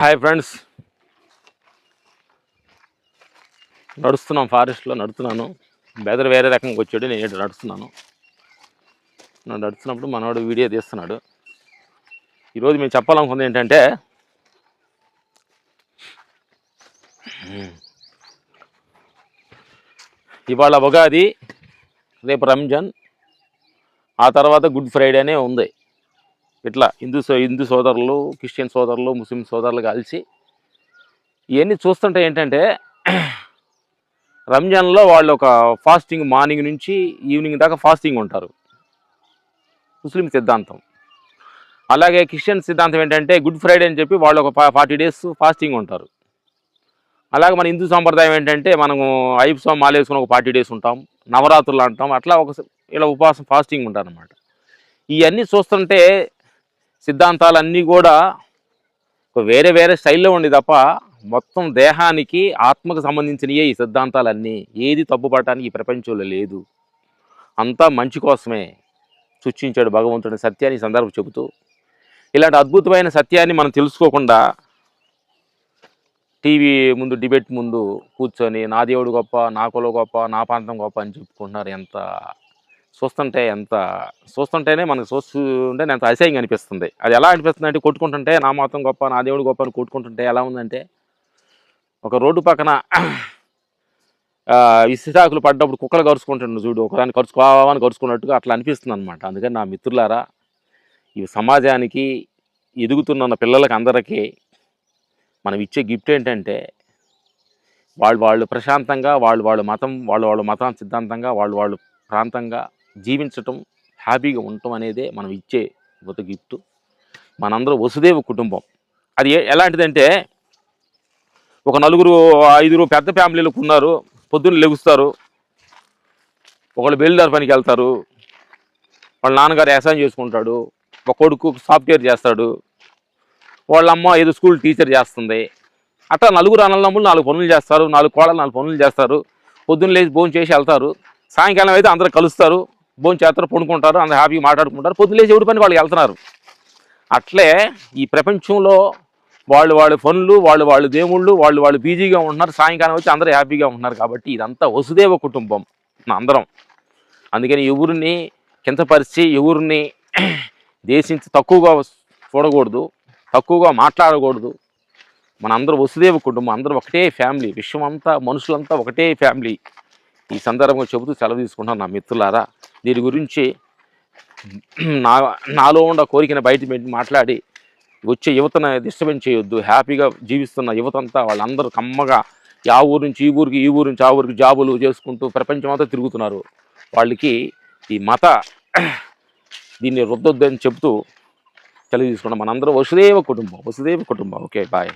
Hi friends, నడుస్తున్నాం ఫారెస్ట్లో నడుస్తున్నాను. బెదర్ వేరే రకంగా వచ్చాడు, నేను ఇటు నడుస్తున్నాను. నడుస్తున్నప్పుడు మనవాడు వీడియో తీస్తున్నాడు. ఈరోజు మేము చెప్పాలనుకుంది ఏంటంటే, ఇవాళ ఉగాది, రేపు రంజాన్, ఆ తర్వాత గుడ్ ఫ్రైడే అనే ఉంది. ఇట్లా హిందూ సోదరులు, క్రిస్టియన్ సోదరులు, ముస్లిం సోదరులు కలిసి ఇవన్నీ చూస్తుంటే ఏంటంటే, రంజాన్లో వాళ్ళు ఒక ఫాస్టింగ్ మార్నింగ్ నుంచి ఈవినింగ్ దాకా ఫాస్టింగ్ ఉంటారు, ముస్లిం సిద్ధాంతం. అలాగే క్రిస్టియన్ సిద్ధాంతం ఏంటంటే గుడ్ ఫ్రైడే అని చెప్పి వాళ్ళు ఒక 40 days ఫాస్టింగ్ ఉంటారు. అలాగే మన హిందూ సాంప్రదాయం ఏంటంటే మనము ఐప్సం మాలేసుకుని ఒక 40 days ఉంటాం, నవరాత్రులు అంటాం, అట్లా ఇలా ఉపవాసం ఫాస్టింగ్ ఉంటారనమాట. ఇవన్నీ చూస్తుంటే సిద్ధాంతాలన్నీ కూడా వేరే వేరే స్టైల్లో ఉండి తప్ప మొత్తం దేహానికి ఆత్మకు సంబంధించినయే ఈ సిద్ధాంతాలన్నీ. ఏది తప్పుపడటానికి ఈ ప్రపంచంలో లేదు, అంతా మంచి కోసమే సృష్టించాడు భగవంతుడి సత్యాన్ని ఈ సందర్భం చెబుతూ, ఇలాంటి అద్భుతమైన సత్యాన్ని మనం తెలుసుకోకుండా టీవీ ముందు డిబేట్ ముందు కూర్చొని నా దేవుడు గొప్ప, నా కులం గొప్ప, నా ప్రాంతం గొప్ప అని చెప్పుకుంటున్నారు. చూస్తుంటేనే మనకు చూస్తుంటే ఎంత అసహ్యంగా అనిపిస్తుంది. అది ఎలా అనిపిస్తుంది అంటే, కొట్టుకుంటుంటే నా మతం గొప్ప, నా దేవుడు గొప్ప అని కొట్టుకుంటుంటే ఎలా ఉందంటే, ఒక రోడ్డు పక్కన ఇసురాకులు పడ్డప్పుడు కుక్కలు కరుచుకుంటుండ్రు చూడు, ఒకదాన్ని కరుచుకోవాలని కరుచుకున్నట్టుగా అట్లా అనిపిస్తుంది అనమాట. అందుకని నా మిత్రులారా, ఈ సమాజానికి ఎదుగుతున్న పిల్లలకి అందరికీ మనం ఇచ్చే గిఫ్ట్ ఏంటంటే, వాళ్ళు ప్రశాంతంగా వాళ్ళ మతం సిద్ధాంతంగా వాళ్ళు ప్రాంతంగా జీవించటం, హ్యాపీగా ఉండటం అనేదే మనం ఇచ్చే ఒక గిఫ్ట్. మనందరూ వసుదేవ కుటుంబం. అది ఎలాంటిదంటే, ఒక 4-5 పెద్ద ఫ్యామిలీలకు ఉన్నారు. పొద్దున్న లెగుస్తారు, ఒకళ్ళు బేల్దార్ పనికి వెళ్తారు, వాళ్ళ నాన్నగారు వ్యవసాయం చేసుకుంటాడు, ఒక కొడుకు సాఫ్ట్వేర్ చేస్తాడు, వాళ్ళ అమ్మ ఏదో స్కూల్ టీచర్ చేస్తుంది. అట్లా 4 అన్నదమ్ములు 4 పనులు చేస్తారు, 4 కోడలు 4 పనులు చేస్తారు. పొద్దున్న లేచి భోజనం చేసి వెళ్తారు, సాయంకాలం అయితే అందరూ కలుస్తారు, భోజనం చేస్తారు, పడుకుంటారు, అందరూ హ్యాపీగా మాట్లాడుకుంటారు. పొద్దున్న లేచి ఎవరి పని వాళ్ళకి వెళ్తున్నారు. అట్లే ఈ ప్రపంచంలో వాళ్ళ పనులు, వాళ్ళ దేవుళ్ళు, వాళ్ళు బిజీగా ఉంటున్నారు. సాయంకాలం వచ్చి అందరూ హ్యాపీగా ఉంటున్నారు. కాబట్టి ఇదంతా వసుదేవ కుటుంబం అందరం. అందుకని ఎవరిని కించపరిచి, ఎవరిని దేశించి తక్కువగా చూడకూడదు, తక్కువగా మాట్లాడకూడదు. మన అందరూ వసుదేవ కుటుంబం, అందరూ ఒకటే ఫ్యామిలీ. విశ్వం అంతా మనుషులంతా ఒకటే ఫ్యామిలీ. ఈ సందర్భంగా చెబుతూ సెలవు తీసుకుంటాను నా మిత్రులారా. దీని గురించి నాలో ఉన్న కోరికను బయట మాట్లాడి వచ్చే యువతను డిస్టర్బెన్స్ చేయొద్దు. హ్యాపీగా జీవిస్తున్న యువతంతా వాళ్ళందరూ కమ్మగా ఆ ఊరు నుంచి ఈ ఊరికి, ఈ ఊరు నుంచి ఆ ఊరికి జాబులు చేసుకుంటూ ప్రపంచం అంతా తిరుగుతున్నారు. వాళ్ళకి ఈ దీన్ని రుద్దొద్దని చెబుతూ సెలవు తీసుకున్నాం. మనందరూ వసుదేవ కుటుంబం. Okay, bye.